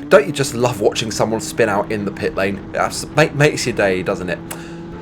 Don't you just love watching someone spin out in the pit lane? It makes your day, doesn't it?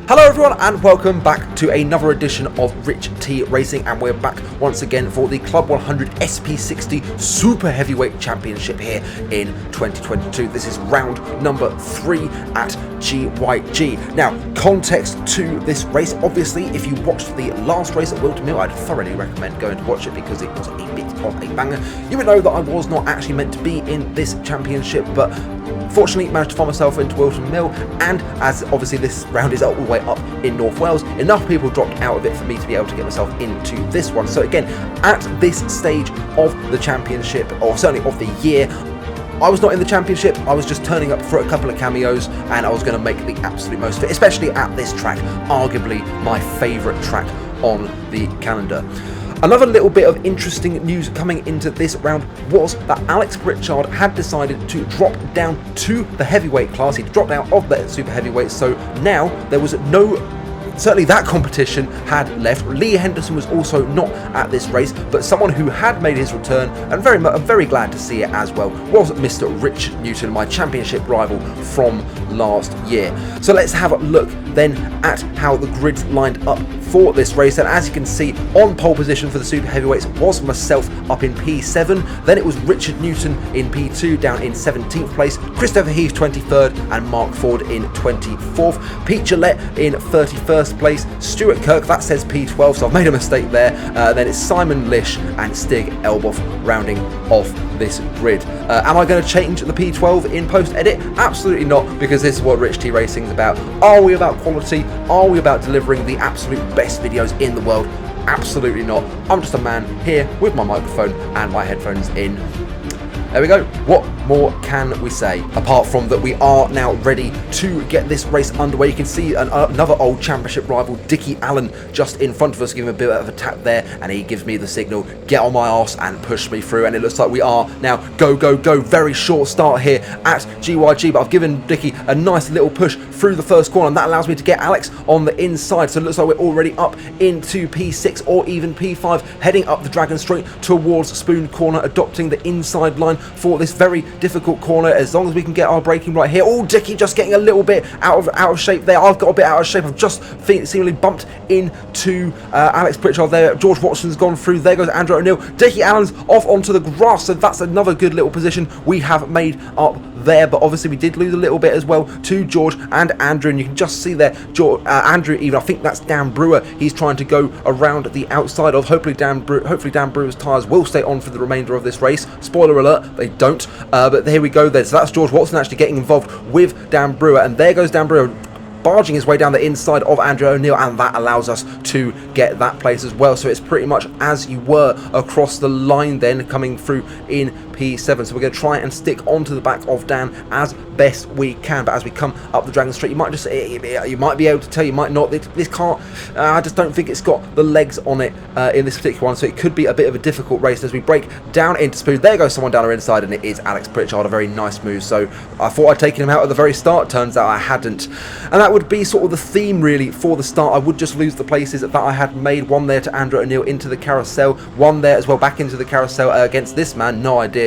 Hello everyone and welcome back to another edition of Rich T Racing, and we're back once again for the Club 100 SP60 Super Heavyweight Championship here in 2022. This is round number 3 at GYG. Now, context to this race, obviously if you watched the last race at Wilton Mill, I'd thoroughly recommend going to watch it because it was a bit of a banger. You would know that I was not actually meant to be in this championship, but fortunately managed to find myself into Wilton Mill, and as obviously this round is all the way up in North Wales, enough people dropped out of it for me to be able to get myself into this one. So again, at this stage of the championship, or certainly of the year, I was not in the championship. I was just turning up for a couple of cameos, and I was going to make the absolute most of it, especially at this track, arguably my favourite track on the calendar. Another little bit of interesting news coming into this round was that Alex Pritchard had decided to drop down to the heavyweight class. He dropped out of the super heavyweight, so now there was certainly that competition had left. Lee Henderson was also not at this race, but someone who had made his return, and I'm very glad to see it as well, was Mr. Richard Newton, my championship rival from last year. So let's have a look then at how the grids lined up for this race, and as you can see, on pole position for the super heavyweights was myself up in P7, then it was Richard Newton in P2 down in 17th place, Christopher Heath 23rd, and Mark Ford in 24th, Pete Gillette in 31st place, Stuart Kirk, that says P12, so I've made a mistake there, then it's Simon Lish and Stig Elboff rounding off this grid. Am I going to change the P12 in post-edit? Absolutely not, because this is what Rich T Racing is about. Are we about quality? Are we about delivering the absolute best videos in the world? Absolutely not. I'm just a man here with my microphone and my headphones in. There we go. What more can we say? Apart from that, we are now ready to get this race underway. You can see another old championship rival, Dickie Allen, just in front of us, giving a bit of a tap there, and he gives me the signal, get on my arse and push me through, and it looks like we are now go, go, go. Very short start here at GYG, but I've given Dickie a nice little push through the first corner, and that allows me to get Alex on the inside, so it looks like we're already up into P6 or even P5, heading up the Dragon Straight towards Spoon Corner, adopting the inside line for this very difficult corner, as long as we can get our braking right here. Oh, Dickie just getting a little bit out of shape there. I've got a bit out of shape. I've just seemingly bumped into Alex Pritchard there. George Watson's gone through. There goes Andrew O'Neill. Dickie Allen's off onto the grass, so that's another good little position we have made up there, but obviously we did lose a little bit as well to George and Andrew, and you can just see there Andrew, even I think that's Dan Brewer, he's trying to go around the outside of. Hopefully Dan Brewer's tyres will stay on for the remainder of this race. Spoiler alert, they don't, but here we go there. So that's George Watson actually getting involved with Dan Brewer, and there goes Dan Brewer barging his way down the inside of Andrew O'Neill, and that allows us to get that place as well. So it's pretty much as you were across the line then, coming through in P7. So we're going to try and stick onto the back of Dan as best we can, but as we come up the Dragon Straight, you might be able to tell, you might not, this car, I just don't think it's got the legs on it in this particular one, so it could be a bit of a difficult race as we break down into Spoon. There goes someone down our inside, and it is Alex Pritchard, a very nice move. So I thought I'd taken him out at the very start, turns out I hadn't, and that would be sort of the theme really for the start. I would just lose the places that I had made. One there to Andrew O'Neill into the carousel, one there as well back into the carousel against this man, no idea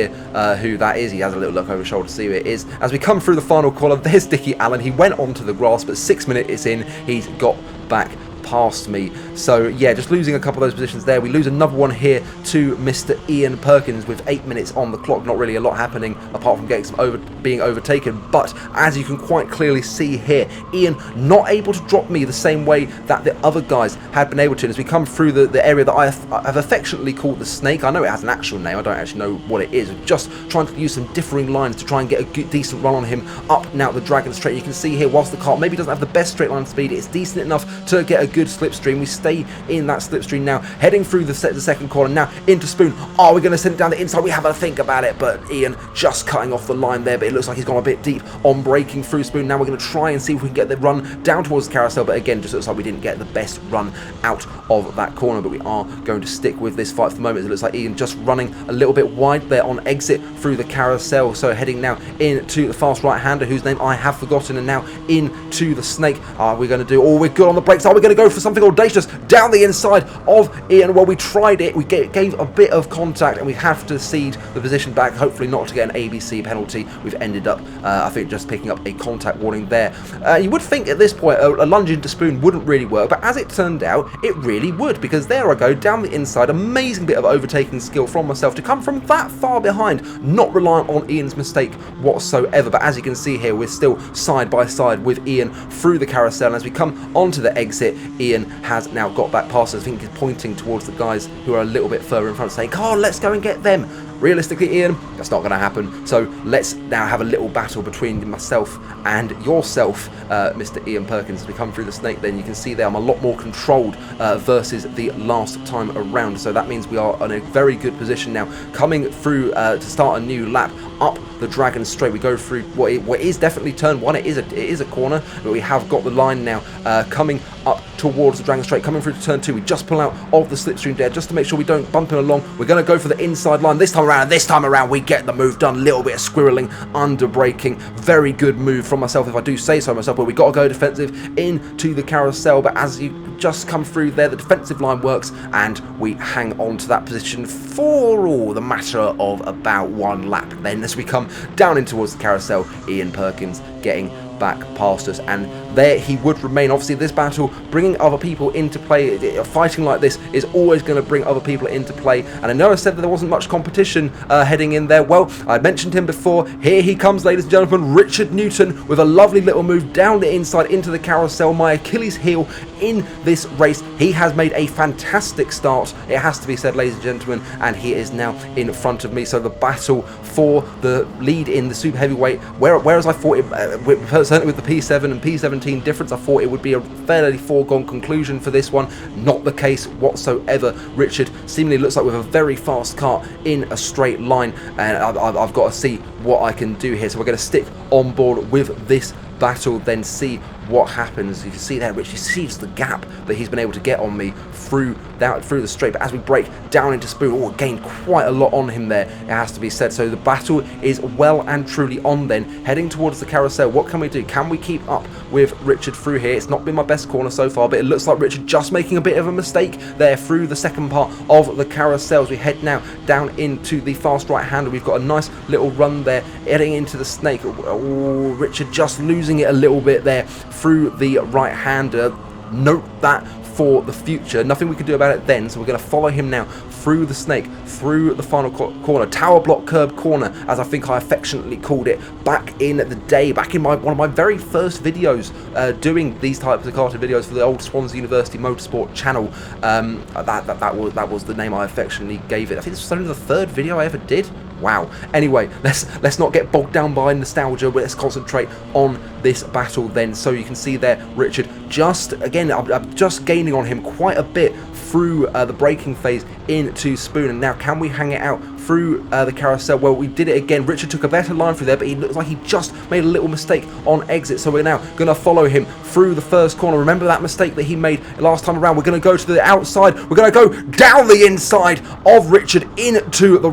who that is. He has a little look over his shoulder to see who it is. As we come through the final corner, there's Dickie Allen. He went onto the grass, but 6 minutes in, he's got back past me. So yeah, just losing a couple of those positions there. We lose another one here to Mr. Ian Perkins with 8 minutes on the clock. Not really a lot happening apart from getting being overtaken, but as you can quite clearly see here, Ian not able to drop me the same way that the other guys had been able to. And as we come through the area that I have affectionately called the Snake, I know it has an actual name, I don't actually know what it is, just trying to use some differing lines to try and get a decent run on him up now the Dragon Straight. You can see here, whilst the car maybe doesn't have the best straight line speed, it's decent enough to get a good slipstream. We stay in that slipstream now, heading through the second corner now into Spoon. Are we going to send it down the inside? We have a think about it, but Ian just cutting off the line there, but it looks like he's gone a bit deep on braking through Spoon. Now we're going to try and see if we can get the run down towards the carousel, but again, just looks like we didn't get the best run out of that corner, but we are going to stick with this fight for the moment. It looks like Ian just running a little bit wide there on exit through the carousel, so heading now into the fast right-hander whose name I have forgotten, and now into the Snake. Are we going to do, oh, we're good on the brakes. Are we going to go go for something audacious down the inside of Ian. Well, we tried it. We gave a bit of contact, and we have to cede the position back, hopefully not to get an ABC penalty. We've ended up, I think, just picking up a contact warning there. You would think at this point a lunge into Spoon wouldn't really work, but as it turned out, it really would, because there I go, down the inside. Amazing bit of overtaking skill from myself to come from that far behind, not reliant on Ian's mistake whatsoever. But as you can see here, we're still side by side with Ian through the carousel, and as we come onto the exit, Ian has now got back past us. I think he's pointing towards the guys who are a little bit further in front, saying, "Come on, let's go and get them." Realistically, Ian, that's not going to happen. So let's now have a little battle between myself and yourself, Mr. Ian Perkins. As we come through the snake, then you can see there I'm a lot more controlled versus the last time around. So that means we are in a very good position now, coming through to start a new lap up the Dragon Straight. We go through what is definitely turn one. It is a corner, but we have got the line now coming up towards the Dragon Straight, coming through to turn 2. We just pull out of the slipstream there just to make sure we don't bump him along. We're going to go for the inside line this time around, and this time around we get the move done. A little bit of squirreling, under braking. Very good move from myself, if I do say so myself, but we got to go defensive into the carousel. But as you just come through there, the defensive line works, and we hang on to that position for the matter of about one lap. Then as we come down in towards the carousel, Ian Perkins getting back past us, and there he would remain. Obviously this battle, bringing other people into play, fighting like this is always going to bring other people into play. And I know I said that there wasn't much competition heading in there. Well, I mentioned him before. Here he comes, ladies and gentlemen, Richard Newton, with a lovely little move down the inside into the carousel, my Achilles heel in this race. He has made a fantastic start, it has to be said, ladies and gentlemen, and he is now in front of me. So the battle for the lead in the super heavyweight, whereas I thought it, certainly with the P7 and P17 difference, I thought it would be a fairly foregone conclusion for this one. Not the case whatsoever. Richard seemingly looks like with a very fast car in a straight line, and I've got to see what I can do here. So we're going to stick on board with this battle, then see what happens. You can see there, Richard sees the gap that he's been able to get on me through the straight. But as we break down into Spoon, gained quite a lot on him there, it has to be said. So the battle is well and truly on then, heading towards the carousel. What can we do? Can we keep up with Richard through here? It's not been my best corner so far, but it looks like Richard just making a bit of a mistake there through the second part of the carousel. As we head now down into the fast right hander, we've got a nice little run there, heading into the snake. Richard just losing it a little bit there through the right hander. Note that for the future. Nothing we can do about it then, so we're going to follow him now through the snake, through the final corner, tower block curb corner, as I think I affectionately called it back in the day, back in one of my very first videos doing these types of karting videos for the old Swansea University Motorsport channel. That was the name I affectionately gave it. I think this was only the third video I ever did. Wow. Anyway, let's not get bogged down by nostalgia, but let's concentrate on this battle then. So you can see there, Richard just, again, I'm just gaining on him quite a bit through the braking phase into Spoon. And now can we hang it out through the carousel? Well, we did it again. Richard took a better line through there, but he looks like he just made a little mistake on exit. So we're now going to follow him through the first corner. Remember that mistake that he made last time around? We're going to go to the outside. We're going to go down the inside of Richard into the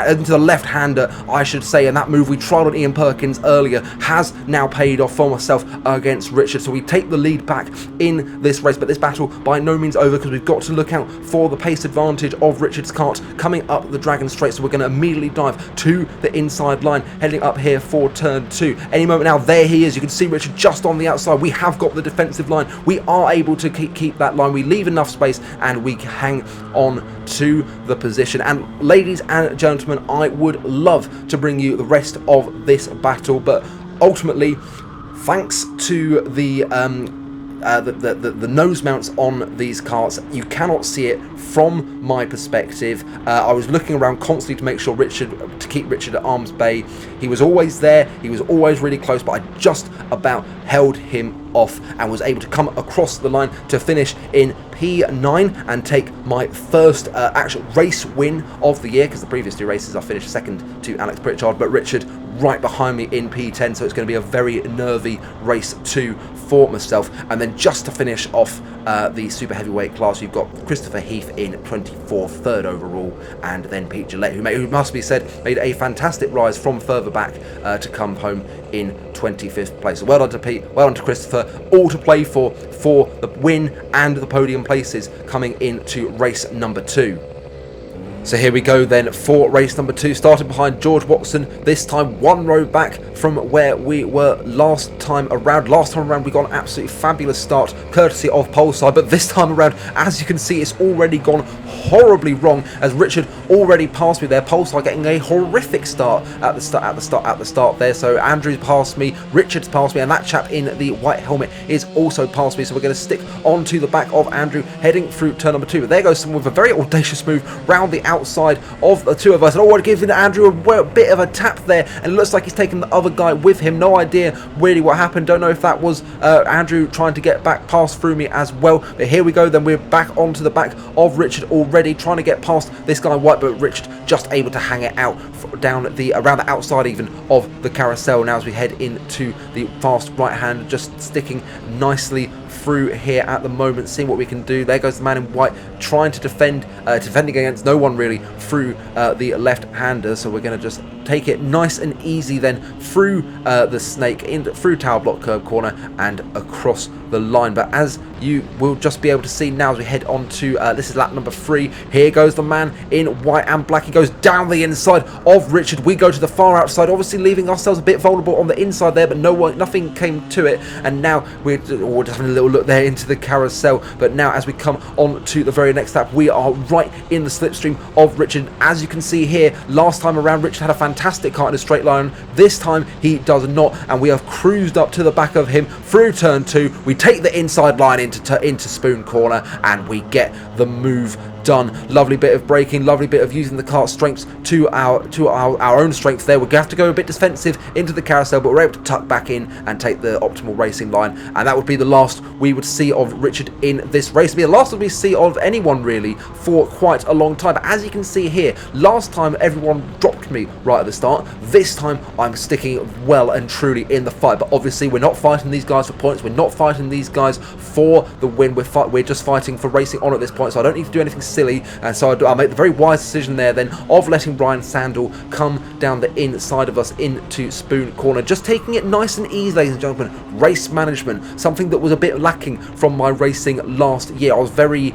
into the left-hander, I should say. And that move we tried on Ian Perkins earlier has now paid off for myself against Richard. So we take the lead back in this race, but this battle by no means over, because we've got to look out for the pace advantage of Richard's kart coming up the Dragon Straight. So we're going to immediately dive to the inside line, heading up here for turn 2. Any moment now, there he is. You can see Richard just on the outside. We have got the defensive line. We are able to keep that line. We leave enough space and we hang on to the position. And ladies and gentlemen, I would love to bring you the rest of this battle, but ultimately, thanks to the nose mounts on these carts, you cannot see it from my perspective. I was looking around constantly to make sure to keep Richard at arm's bay. He was always there, he was always really close, but I just about held him off and was able to come across the line to finish in P9 and take my first actual race win of the year, because the previous 2 races I finished second to Alex Pritchard, but Richard right behind me in P10, so it's going to be a very nervy race 2 for myself. And then just to finish off the super heavyweight class, you've got Christopher Heath in 24th, 3rd overall, and then Pete Gillette, who must be said made a fantastic rise from further back to come home in 25th place. So well done to Pete, well done to Christopher, all to play for the win and the podium places coming into race number 2. So here we go then for race number 2, starting behind George Watson, this time 1 row back from where we were last time around. Last time around we got an absolutely fabulous start courtesy of Poleside, but this time around, as you can see, it's already gone horribly wrong as Richard already passed me there. Poleside getting a horrific start at the start there. So Andrew's passed me, Richard's passed me, and that chap in the white helmet is also past me. So we're going to stick onto the back of Andrew heading through turn number 2. But there goes someone with a very audacious move round the outside of the two of us, and we're giving Andrew a bit of a tap there, and it looks like he's taken the other guy with him. No idea really what happened. Don't know if that was Andrew trying to get back past through me as well. But here we go then, we're back onto the back of Richard already, trying to get past this guy white, but Richard just able to hang it out down around the outside even of the carousel. Now as we head into the fast right hand, just sticking nicely through here at the moment, seeing what we can do. There goes the man in white trying to defending against no one really through the left-hander. So we're going to just take it nice and easy then through the snake, through tower block curb corner and across the line. But as you will just be able to see now as we head on to this is lap number 3, here goes the man in white and black. He goes down the inside of Richard. We go to the far outside, obviously leaving ourselves a bit vulnerable on the inside there, but nothing came to it. And now we're just having a little look there into the carousel. But now as we come on to the very next lap, we are right in the slipstream of Richard. As you can see here, last time around Richard had a fantastic car in a straight line. This time he does not, and we have cruised up to the back of him through turn 2. We take the inside line into Spoon Corner, and we get the move done. Lovely bit of braking, lovely bit of using the cart's strengths to our own strengths there. We're going to have to go a bit defensive into the carousel, but we're able to tuck back in and take the optimal racing line, and that would be the last we would see of Richard in this race. It'd be the last we see of anyone really for quite a long time. But as you can see here, last time everyone dropped me right at the start. This time I'm sticking well and truly in the fight, but obviously we're not fighting these guys for points, we're not fighting these guys for the win, we're just fighting for racing on at this point. So I don't need to do anything silly, and so I'll make the very wise decision there then of letting Brian Sandel come down the inside of us into Spoon Corner, just taking it nice and easy, ladies and gentlemen. Race management, something that was a bit lacking from my racing last year. I was very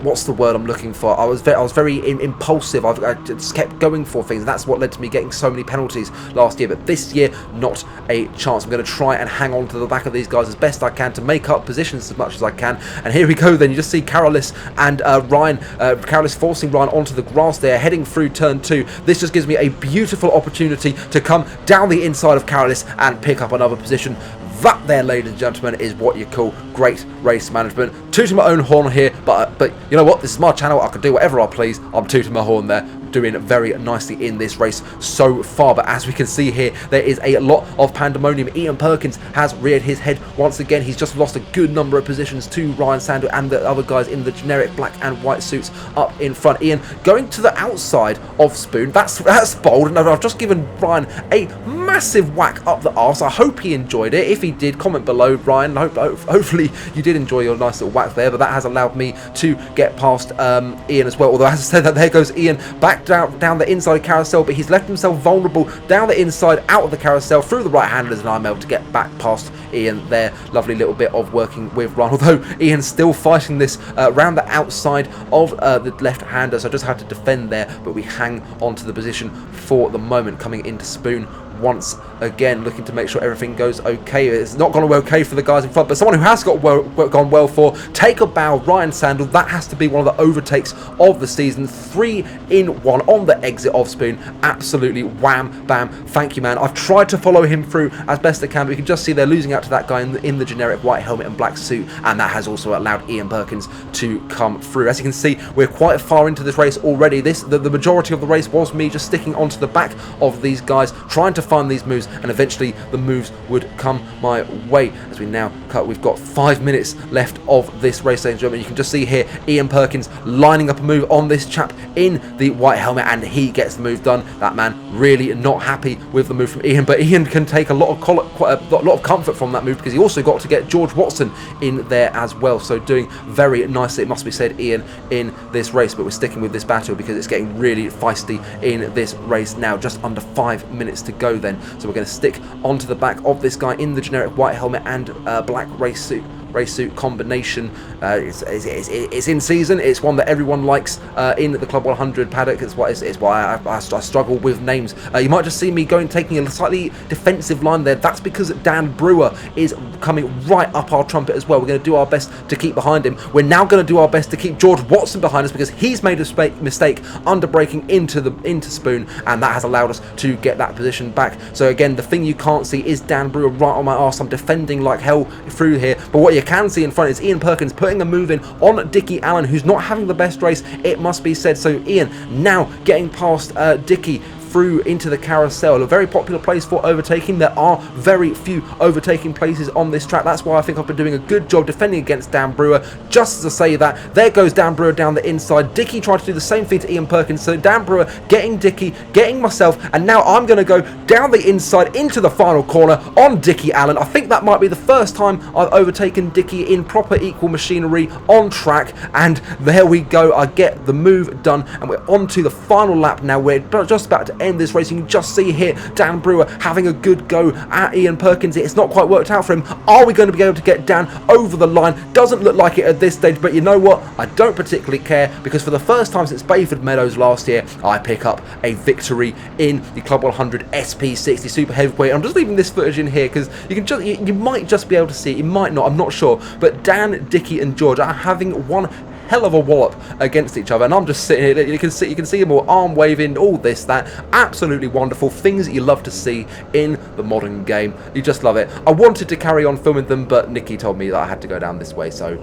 what's the word I'm looking for, I was very impulsive. I just kept going for things, and that's what led to me getting so many penalties last year. But this year, not a chance. I'm going to try and hang on to the back of these guys as best I can to make up positions as much as I can. And here we go then, you just see Carolis and Ryan, Carolis forcing Ryan onto the grass there, heading through turn 2. This just gives me a beautiful opportunity to come down the inside of Carolis and pick up another position. That there, ladies and gentlemen, is what you call great race management. Tooting my own horn here, but you know what? This is my channel. I can do whatever I please. I'm tooting my horn there, doing very nicely in this race so far. But as we can see here, there is a lot of pandemonium. Ian Perkins has reared his head once again. He's just lost a good number of positions to Ryan Sandel and the other guys in the generic black and white suits up in front. Ian going to the outside of Spoon. That's bold, and I've just given Ryan a massive whack up the arse. I hope he enjoyed it. If he did, comment below, Ryan. Hopefully you did enjoy your nice little whack there, but that has allowed me to get past Ian as well. Although as I said, that there goes Ian back down the inside carousel, but he's left himself vulnerable down the inside, out of the carousel, through the right-handers, and I'm able to get back past Ian there. Lovely little bit of working with Ryan, although Ian's still fighting this around the outside of the left-hander, so I just had to defend there, but we hang on to the position for the moment, coming into Spoon once again, looking to make sure everything goes okay. It's not gone okay for the guys in front, but someone who has gone well for, take a bow, Ryan Sandel. That has to be one of the overtakes of the season. 3 in 1 on the exit of Spoon. Absolutely wham bam, thank you, man. I've tried to follow him through as best I can, but you can just see they're losing out to that guy in the generic white helmet and black suit, and that has also allowed Ian Perkins to come through. As you can see, we're quite far into this race already. The majority of the race was me just sticking onto the back of these guys, trying to find these moves, and eventually the moves would come my way. As we now cut, we've got 5 minutes left of this race, ladies and gentlemen. You can just see here Ian Perkins lining up a move on this chap in the white helmet, and he gets the move done. That man really not happy with the move from Ian, but Ian can take a lot of comfort from that move, because he also got to get George Watson in there as well. So doing very nicely, it must be said, Ian, in this race. But we're sticking with this battle because it's getting really feisty in this race now. Just under 5 minutes to go then. So we're going to stick onto the back of this guy in the generic white helmet and black race suit combination. It's in season. It's one that everyone likes in the Club 100 paddock. It's why I struggle with names. You might just see me taking a slightly defensive line there. That's because Dan Brewer is coming right up our trumpet as well. We're going to do our best to keep behind him. We're now going to do our best to keep George Watson behind us, because he's made a mistake under braking into Spoon, and that has allowed us to get that position back. So again, the thing you can't see is Dan Brewer right on my arse. I'm defending like hell through here, but what you can see in front is Ian Perkins putting a move in on Dickie Allen, who's not having the best race, it must be said. So Ian now getting past Dickie through into the carousel, a very popular place for overtaking. There are very few overtaking places on this track. That's why I think I've been doing a good job defending against Dan Brewer. Just as I say that, there goes Dan Brewer down the inside. Dickie tried to do the same thing to Ian Perkins, so Dan Brewer getting Dickie, getting myself, and now I'm going to go down the inside into the final corner on Dickie Allen. I think that might be the first time I've overtaken Dickie in proper equal machinery on track, and there we go. I get the move done, and we're on to the final lap now. We're just about to end this race. You can just see here Dan Brewer having a good go at Ian Perkins. It's not quite worked out for him. Are we going to be able to get Dan over the line? Doesn't look like it at this stage, but you know what? I don't particularly care, because for the first time since Bayford Meadows last year, I pick up a victory in the Club 100 SP60 Super Heavyweight. I'm just leaving this footage in here because you might just be able to see it. You might not. I'm not sure. But Dan, Dickie, and George are having one hell of a wallop against each other, and I'm just sitting here. You can see them all arm waving, all this, that. Absolutely wonderful things that you love to see in the modern game. You just love it. I wanted to carry on filming them, but Nikki told me that I had to go down this way, so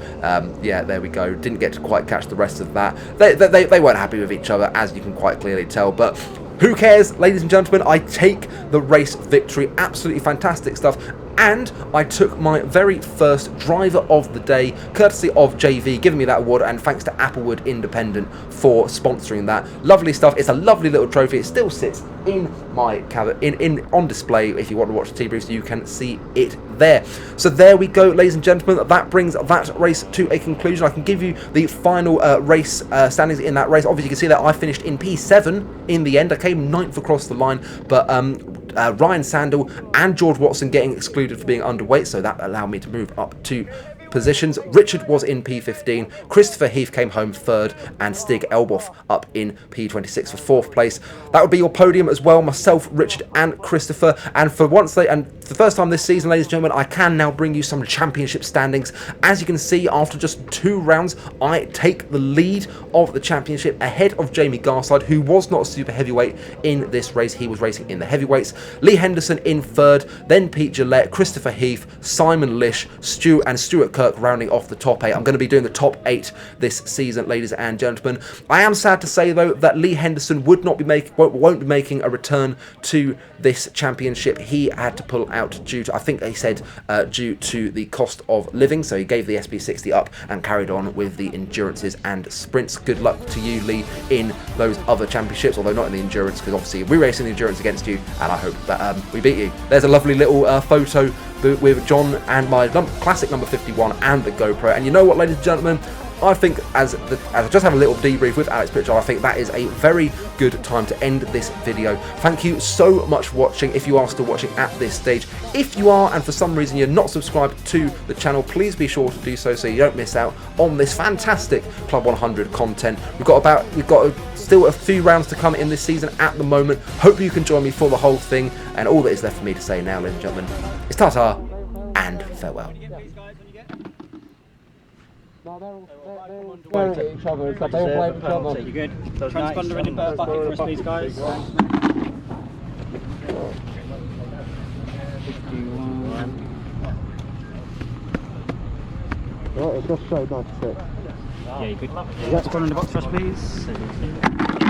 yeah, there we go. Didn't get to quite catch the rest of that. They weren't happy with each other, as you can quite clearly tell, but who cares, ladies and gentlemen? I take the race victory. Absolutely fantastic stuff. And I took my very first driver of the day, courtesy of JV, giving me that award, and thanks to Applewood Independent for sponsoring that. Lovely stuff. It's a lovely little trophy. It still sits in my cabinet, on display. If you want to watch the debriefs, you can see it there. So there we go, ladies and gentlemen. That brings that race to a conclusion. I can give you the final race standings in that race. Obviously, you can see that I finished in P7 in the end. I came 9th across the line, but Ryan Sandel and George Watson getting excluded for being underweight, so that allowed me to move up 2 positions. Richard was in P15, Christopher Heath came home 3rd, and Stig Elboff up in P26 for 4th place. That would be your podium as well, myself, Richard, and Christopher. And for the first time this season, ladies and gentlemen, I can now bring you some championship standings. As you can see, after just 2 rounds, I take the lead of the championship ahead of Jamie Garside, who was not a super heavyweight in this race. He was racing in the heavyweights. Lee Henderson in 3rd, then Pete Gillette, Christopher Heath, Simon Lish, Stuart Kirk rounding off the top 8. I'm going to be doing the top 8 this season, ladies and gentlemen. I am sad to say, though, that Lee Henderson won't be making a return to this championship. He had to pull out due to, I think they said, due to the cost of living. So he gave the SP60 up and carried on with the endurances and sprints. Good luck to you, Lee, in those other championships, although not in the endurance, because obviously we're racing the endurance against you, and I hope that we beat you. There's a lovely little photo with John and my classic number 51 and the GoPro. And you know what, ladies and gentlemen, I think as I just have a little debrief with Alex Pritchard, I think that is a very good time to end this video. Thank you so much for watching, if you are still watching at this stage. If you are, and for some reason you're not subscribed to the channel, please be sure to do so you don't miss out on this fantastic Club 100 content. We've got still a few rounds to come in this season at the moment. Hope you can join me for the whole thing, and all that is left for me to say now, ladies and gentlemen, is ta-ta and farewell. They're at each other, they all blame each other. You good? Transponder in bucket for us, please, guys. 51. Right, it just showed 96. Yeah, you good? Transponder in the box for us, please.